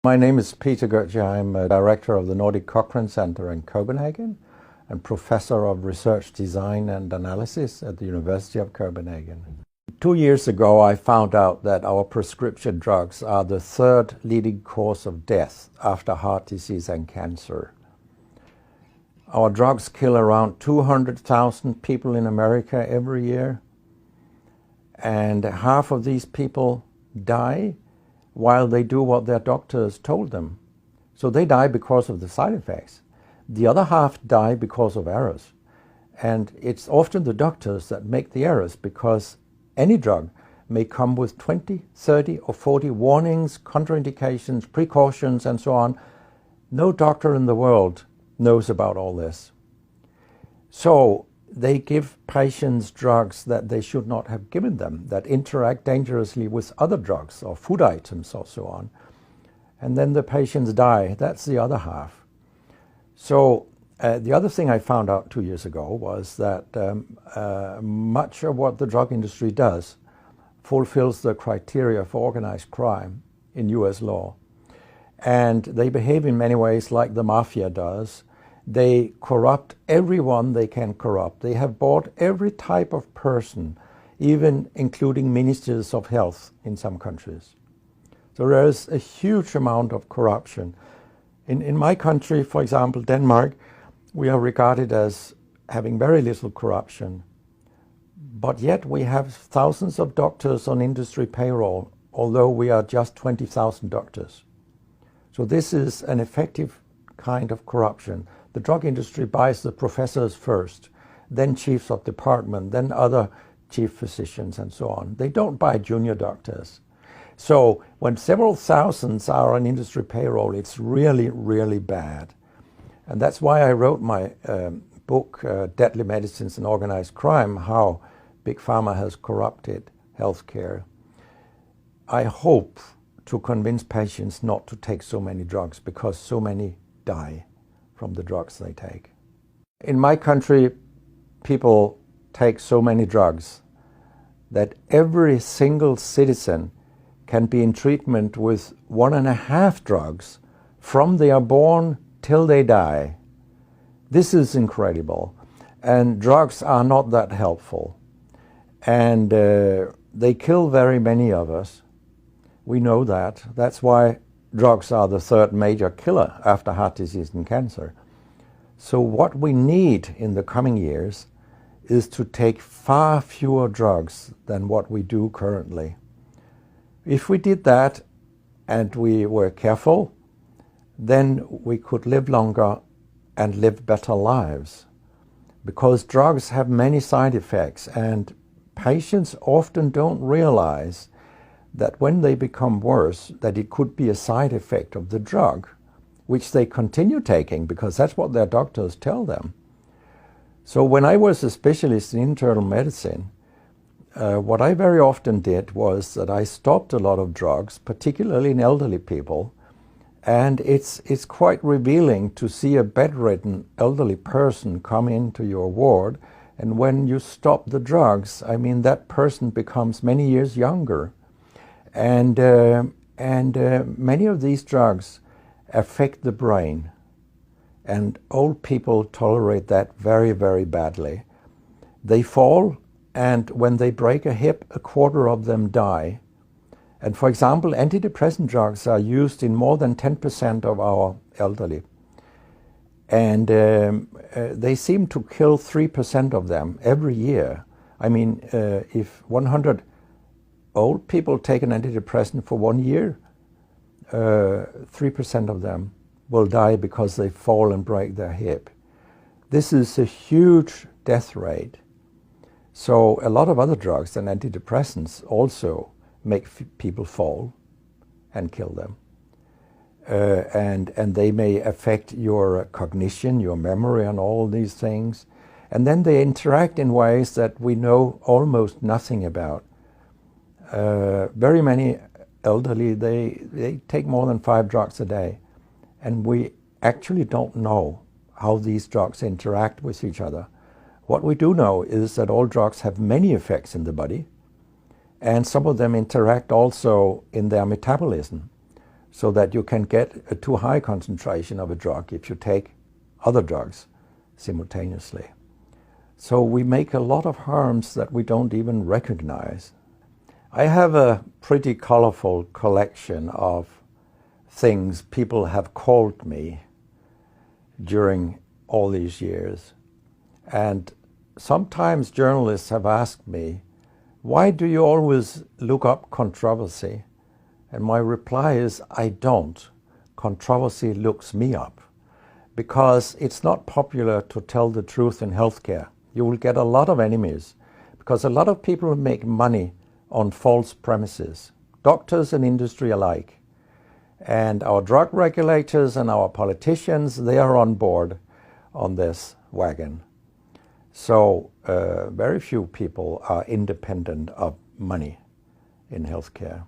My name is Peter Goetje. I'm a director of the Nordic Cochrane Center in Copenhagen and professor of research design and analysis at the University of Copenhagen. 2 years ago, I found out that our prescription drugs are the third leading cause of death after heart disease and cancer. Our drugs kill around 200,000 people in America every year, and half of these people die while they do what their doctors told them. So they die because of the side effects. The other half die because of errors. And it's often the doctors that make the errors, because any drug may come with 20, 30 or 40 warnings, contraindications, precautions, and so on. No doctor in the world knows about all this. So they give patients drugs that they should not have given them, that interact dangerously with other drugs or food items or so on. And then the patients die. That's the other half. So the other thing I found out 2 years ago was that much of what the drug industry does fulfills the criteria for organized crime in US law. And they behave in many ways like the mafia does. They corrupt everyone they can corrupt. They have bought every type of person, even including ministers of health in some countries. So there is a huge amount of corruption. In my country, for example, Denmark, we are regarded as having very little corruption. But yet we have thousands of doctors on industry payroll, although we are just 20,000 doctors. So this is an effective kind of corruption. The drug industry buys the professors first, then chiefs of department, then other chief physicians and so on. They don't buy junior doctors. So when several thousands are on industry payroll, it's really, really bad. And that's why I wrote my book, Deadly Medicines and Organized Crime, How Big Pharma Has Corrupted Healthcare. I hope to convince patients not to take so many drugs, because so many die from the drugs they take. In my country, people take so many drugs that every single citizen can be in treatment with 1.5 drugs from they are born till they die. This is incredible. And drugs are not that helpful. And they kill very many of us. We know that. That's why drugs are the third major killer after heart disease and cancer. So what we need in the coming years is to take far fewer drugs than what we do currently. If we did that and we were careful, then we could live longer and live better lives. Because drugs have many side effects, and patients often don't realize that when they become worse, that it could be a side effect of the drug, which they continue taking because that's what their doctors tell them. So when I was a specialist in internal medicine, what I very often did was that I stopped a lot of drugs, particularly in elderly people, and it's quite revealing to see a bedridden elderly person come into your ward, and when you stop the drugs, I mean, that person becomes many years younger. And many of these drugs affect the brain, and old people tolerate that very, very badly. They fall, and when they break a hip, 1/4 of them die. And for example, antidepressant drugs are used in more than 10% of our elderly. And they seem to kill 3% of them every year. I mean, if 100 old people take an antidepressant for 1 year, 3% of them will die because they fall and break their hip. This is a huge death rate. So a lot of other drugs than antidepressants also make people fall and kill them. And they may affect your cognition, your memory, and all these things. And then they interact in ways that we know almost nothing about. Very many elderly, they take more than 5 drugs a day. And we actually don't know how these drugs interact with each other. What we do know is that all drugs have many effects in the body, and some of them interact also in their metabolism. so that you can get a too high concentration of a drug if you take other drugs simultaneously. So we make a lot of harms that we don't even recognize. I have a pretty colorful collection of things people have called me during all these years. And sometimes journalists have asked me, why do you always look up controversy? And my reply is, I don't. Controversy looks me up. Because it's not popular to tell the truth in healthcare. You will get a lot of enemies, because a lot of people make money on false premises, doctors and industry alike. And our drug regulators and our politicians, they are on board on this wagon. So very few people are independent of money in healthcare.